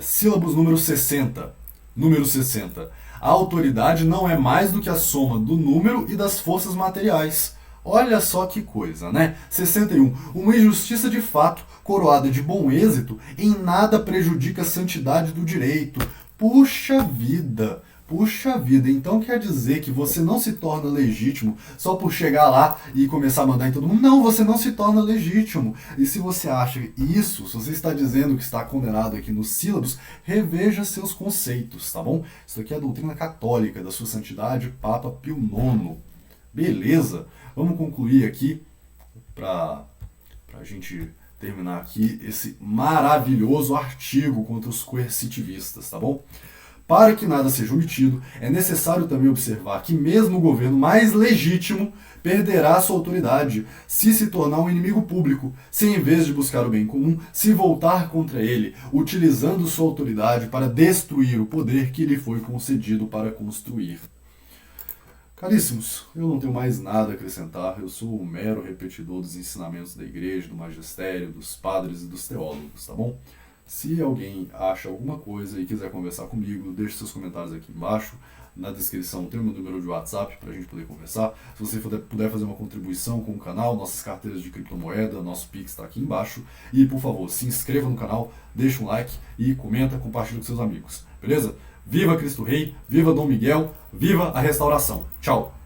Sílabus número 60. Número 60. A autoridade não é mais do que a soma do número e das forças materiais. Olha só que coisa, né? 61. Uma injustiça de fato, coroada de bom êxito, em nada prejudica a santidade do direito. Puxa vida! Puxa vida, então quer dizer que você não se torna legítimo só por chegar lá e começar a mandar em todo mundo? Não, você não se torna legítimo. E se você acha isso, se você está dizendo que está condenado aqui nos sílabos, reveja seus conceitos, tá bom? Isso aqui é a doutrina católica da sua santidade, Papa Pio IX. Beleza? Vamos concluir aqui para a gente terminar aqui esse maravilhoso artigo contra os coercitivistas, tá bom? Para que nada seja omitido, é necessário também observar que mesmo o governo mais legítimo perderá sua autoridade se tornar um inimigo público, se em vez de buscar o bem comum, se voltar contra ele, utilizando sua autoridade para destruir o poder que lhe foi concedido para construir. Caríssimos, eu não tenho mais nada a acrescentar, eu sou um mero repetidor dos ensinamentos da igreja, do magistério, dos padres e dos teólogos, tá bom? Se alguém acha alguma coisa e quiser conversar comigo, deixe seus comentários aqui embaixo. Na descrição tem o meu número de WhatsApp para a gente poder conversar. Se você puder fazer uma contribuição com o canal, nossas carteiras de criptomoeda, nosso Pix está aqui embaixo. E, por favor, se inscreva no canal, deixa um like e comenta, compartilha com seus amigos. Beleza? Viva Cristo Rei, viva Dom Miguel, viva a restauração. Tchau!